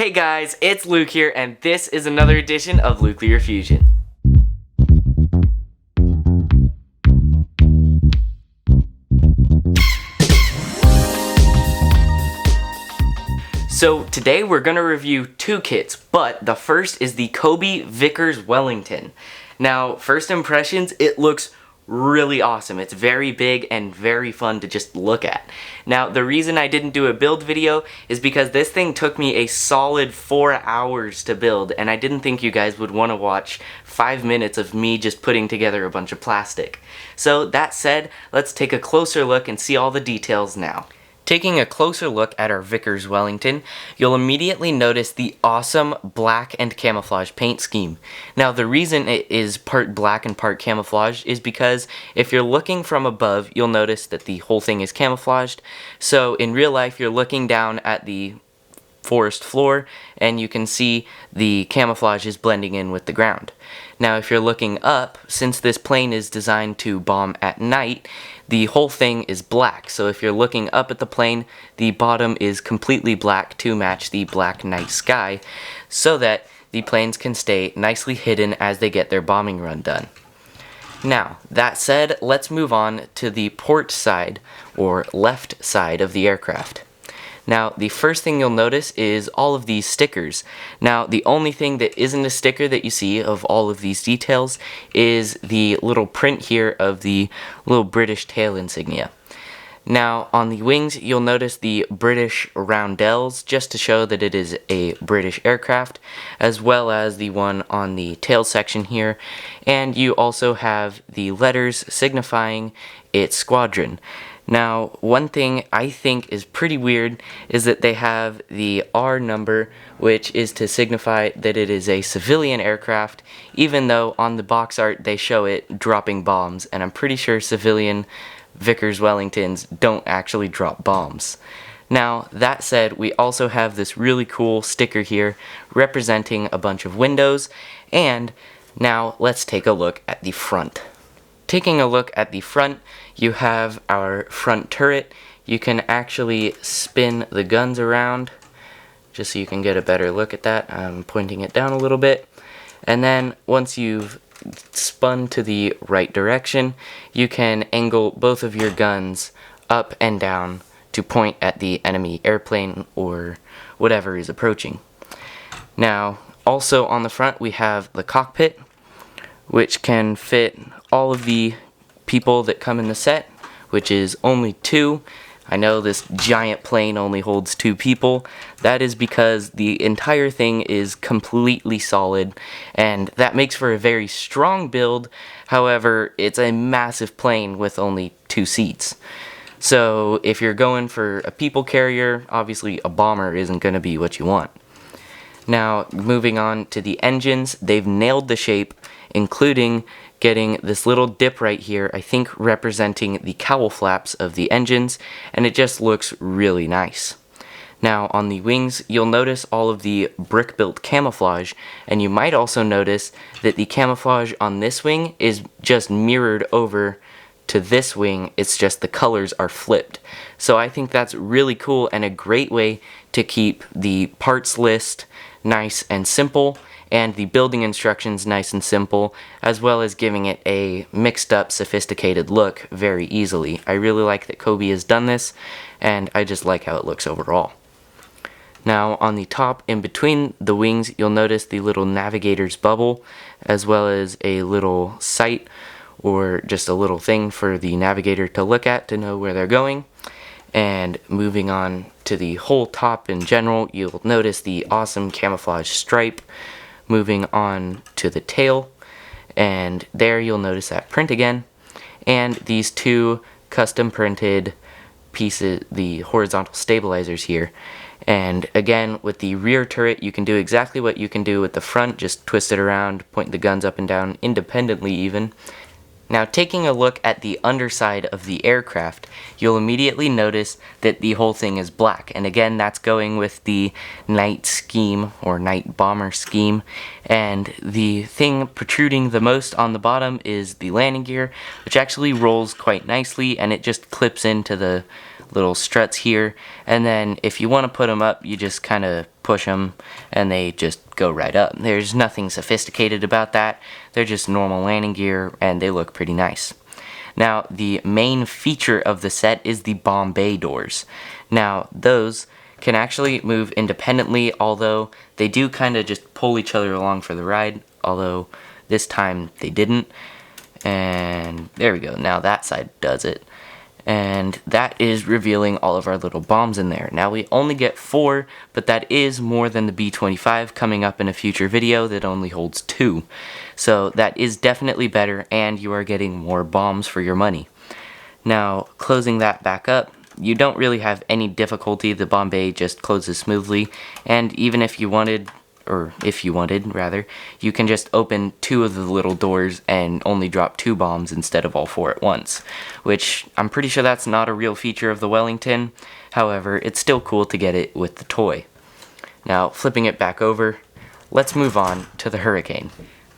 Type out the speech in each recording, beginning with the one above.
Hey guys, it's Luke here, and this is another edition of Luclear Fusion. So today we're going to review two kits, but the first is the Cobi Vickers Wellington. Now, first impressions, it looks really awesome. It's very big and very fun to just look at. Now, the reason I didn't do a build video is because this thing took me a solid 4 hours to build, and I didn't think you guys would want to watch 5 minutes of me just putting together a bunch of plastic. So that said, let's take a closer look and see all the details now. Taking a closer look at our Vickers Wellington, you'll immediately notice the awesome black and camouflage paint scheme. Now, the reason it is part black and part camouflage is because if you're looking from above, you'll notice that the whole thing is camouflaged. So in real life, you're looking down at the forest floor and you can see the camouflage is blending in with the ground. Now, if you're looking up, since this plane is designed to bomb at night, the whole thing is black. So if you're looking up at the plane, the bottom is completely black to match the black night sky so that the planes can stay nicely hidden as they get their bombing run done. Now, that said, let's move on to the port side or left side of the aircraft. Now, the first thing you'll notice is all of these stickers. Now, the only thing that isn't a sticker that you see of all of these details is the little print here of the little British tail insignia. Now, on the wings, you'll notice the British roundels, just to show that it is a British aircraft, as well as the one on the tail section here, and you also have the letters signifying its squadron. Now, one thing I think is pretty weird is that they have the R number, which is to signify that it is a civilian aircraft, even though on the box art they show it dropping bombs, and I'm pretty sure civilian Vickers Wellingtons don't actually drop bombs. Now, that said, we also have this really cool sticker here representing a bunch of windows, and now let's take a look at the front. Taking a look at the front, you have our front turret. You can actually spin the guns around, just so you can get a better look at that. I'm pointing it down a little bit. And then once you've spun to the right direction, you can angle both of your guns up and down to point at the enemy airplane or whatever is approaching. Now, also on the front, we have the cockpit, which can fit all of the people that come in the set, which is only 2. I know this giant plane only holds 2 people. That is because the entire thing is completely solid, and that makes for a very strong build. However, it's a massive plane with only 2 seats. So if you're going for a people carrier, obviously a bomber isn't going to be what you want. Now, moving on to the engines, they've nailed the shape, including getting this little dip right here, I think representing the cowl flaps of the engines, and it just looks really nice. Now, on the wings, you'll notice all of the brick-built camouflage, and you might also notice that the camouflage on this wing is just mirrored over to this wing. It's just the colors are flipped. So I think that's really cool and a great way to keep the parts list nice and simple, and the building instructions nice and simple, as well as giving it a mixed up, sophisticated look very easily. I really like that Cobi has done this, and I just like how it looks overall. Now, on the top, in between the wings, you'll notice the little navigator's bubble, as well as a little sight, or just a little thing for the navigator to look at to know where they're going. And moving on to the whole top in general, you'll notice the awesome camouflage stripe. Moving on to the tail, and there you'll notice that print again, and these 2 custom printed pieces, the horizontal stabilizers here. And again, with the rear turret, you can do exactly what you can do with the front, just twist it around, point the guns up and down independently even. Now, taking a look at the underside of the aircraft, you'll immediately notice that the whole thing is black. And again, that's going with the night scheme, or night bomber scheme. And the thing protruding the most on the bottom is the landing gear, which actually rolls quite nicely, and it just clips into the little struts here, and then if you want to put them up, you just kind of push them and they just go right up. There's nothing sophisticated about that. They're just normal landing gear and they look pretty nice. Now, the main feature of the set is the bomb bay doors. Now, those can actually move independently, although they do kind of just pull each other along for the ride, although this time they didn't. And there we go, now that side does it. And that is revealing all of our little bombs in there. Now we only get 4, but that is more than the B-25 coming up in a future video that only holds 2. So that is definitely better, and you are getting more bombs for your money. Now, closing that back up, you don't really have any difficulty. The bomb bay just closes smoothly, and even if you wanted, you can just open 2 of the little doors and only drop 2 bombs instead of all 4 at once, which I'm pretty sure that's not a real feature of the Wellington. However, it's still cool to get it with the toy. Now, flipping it back over, let's move on to the Hurricane.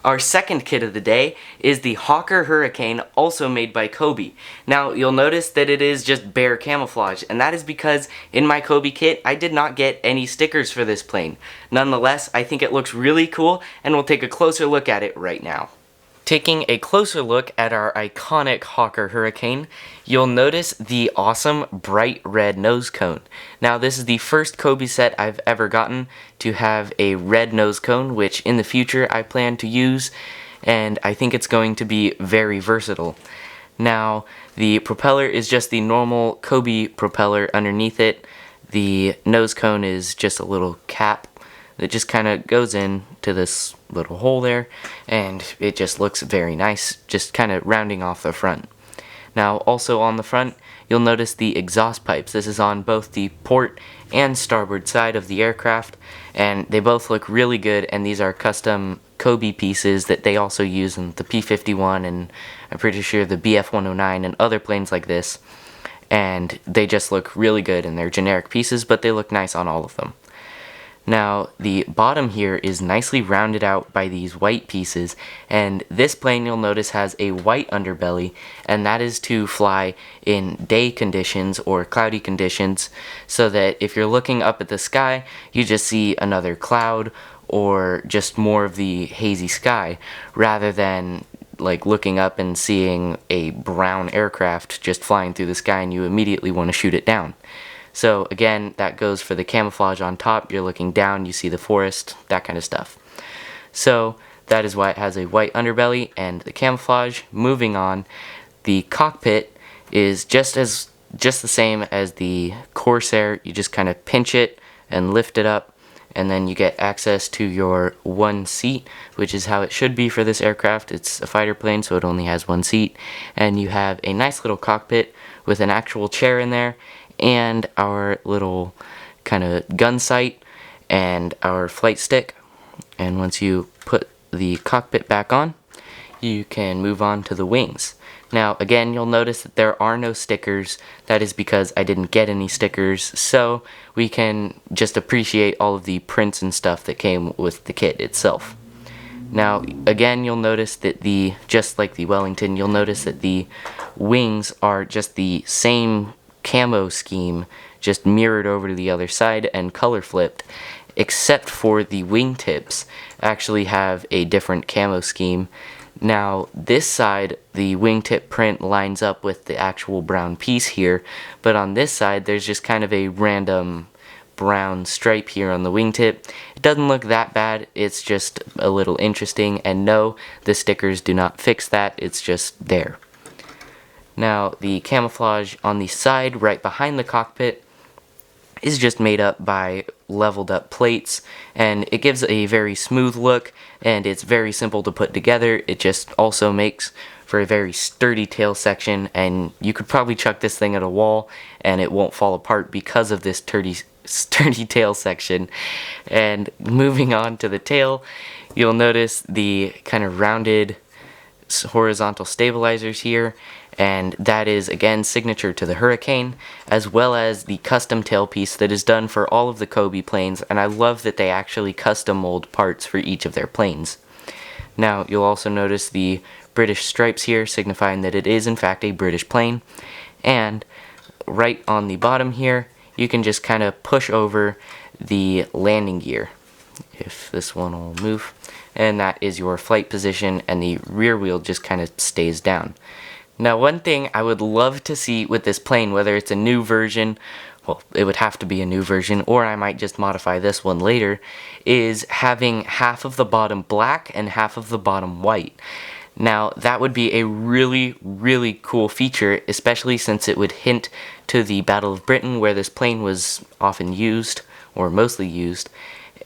Our second kit of the day is the Cobi Hurricane, also made by Cobi. Now, you'll notice that it is just bare camouflage, and that is because in my Cobi kit, I did not get any stickers for this plane. Nonetheless, I think it looks really cool, and we'll take a closer look at it right now. Taking a closer look at our iconic Cobi Hurricane, you'll notice the awesome bright red nose cone. Now, this is the first Cobi set I've ever gotten to have a red nose cone, which in the future I plan to use, and I think it's going to be very versatile. Now, the propeller is just the normal Cobi propeller underneath it. The nose cone is just a little cap that just kind of goes in to this little hole there, and it just looks very nice, just kind of rounding off the front. Now, also on the front, you'll notice the exhaust pipes. This is on both the port and starboard side of the aircraft, and they both look really good, and these are custom Cobi pieces that they also use in the P-51 and I'm pretty sure the BF-109 and other planes like this, and they just look really good, and they're generic pieces, but they look nice on all of them. Now, the bottom here is nicely rounded out by these white pieces, and this plane you'll notice has a white underbelly, and that is to fly in day conditions or cloudy conditions, so that if you're looking up at the sky, you just see another cloud or just more of the hazy sky, rather than like looking up and seeing a brown aircraft just flying through the sky and you immediately want to shoot it down. So again, that goes for the camouflage on top. You're looking down, you see the forest, that kind of stuff. So that is why it has a white underbelly and the camouflage. Moving on, the cockpit is just the same as the Corsair. You just kind of pinch it and lift it up, and then you get access to your one seat, which is how it should be for this aircraft. It's a fighter plane, so it only has one seat, and you have a nice little cockpit with an actual chair in there, and our little kind of gun sight and our flight stick. And once you put the cockpit back on, you can move on to the wings. Now again, you'll notice that there are no stickers. That is because I didn't get any stickers, so we can just appreciate all of the prints and stuff that came with the kit itself. Now again, you'll notice that just like the Wellington, you'll notice that the wings are just the same camo scheme, just mirrored over to the other side and color flipped, except for the wingtips actually have a different camo scheme. Now this side, the wingtip print lines up with the actual brown piece here, but on this side there's just kind of a random brown stripe here on the wingtip. It doesn't look that bad, it's just a little interesting, and no, the stickers do not fix that, it's just there. Now, the camouflage on the side right behind the cockpit is just made up by leveled up plates, and it gives a very smooth look, and it's very simple to put together. It just also makes for a very sturdy tail section, and you could probably chuck this thing at a wall and it won't fall apart because of this sturdy tail section. And moving on to the tail, you'll notice the kind of rounded horizontal stabilizers here, and that is again signature to the Hurricane, as well as the custom tailpiece that is done for all of the Cobi planes, and I love that they actually custom mold parts for each of their planes. Now you'll also notice the British stripes here, signifying that it is in fact a British plane, and right on the bottom here, you can just kind of push over the landing gear, if this one will move, and that is your flight position, and the rear wheel just kind of stays down. Now, one thing I would love to see with this plane, whether it's a new version, well, it would have to be a new version, or I might just modify this one later, is having half of the bottom black and half of the bottom white. Now, that would be a really, really cool feature, especially since it would hint to the Battle of Britain, where this plane was often used, or mostly used,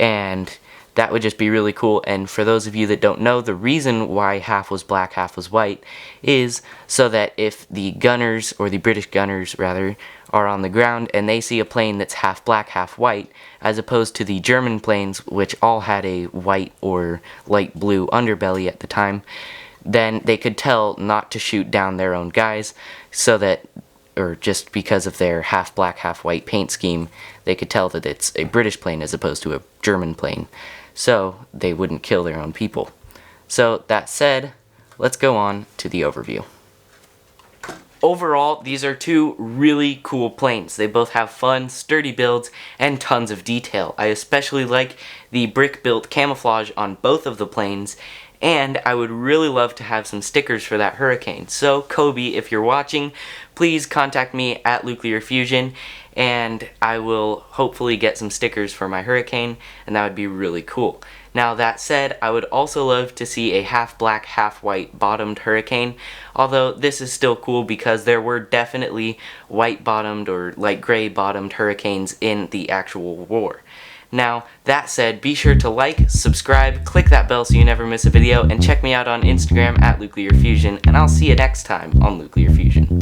and that would just be really cool. And for those of you that don't know, the reason why half was black, half was white, is so that if the gunners, or the British gunners rather, are on the ground and they see a plane that's half black, half white, as opposed to the German planes, which all had a white or light blue underbelly at the time, then they could tell not to shoot down their own guys, so that, or just because of their half black, half white paint scheme, they could tell that it's a British plane as opposed to a German plane, so they wouldn't kill their own people. So that said, let's go on to the overview. Overall, these are two really cool planes. They both have fun, sturdy builds and tons of detail. I especially like the brick-built camouflage on both of the planes, and I would really love to have some stickers for that Hurricane. So, Cobi, if you're watching, please contact me at LuclearFusion, and I will hopefully get some stickers for my Hurricane, and that would be really cool. Now, that said, I would also love to see a half black, half white bottomed Hurricane, although this is still cool because there were definitely white bottomed or light gray bottomed Hurricanes in the actual war. Now, that said, be sure to like, subscribe, click that bell so you never miss a video, and check me out on Instagram at LuclearFusion, and I'll see you next time on Luclear Fusion.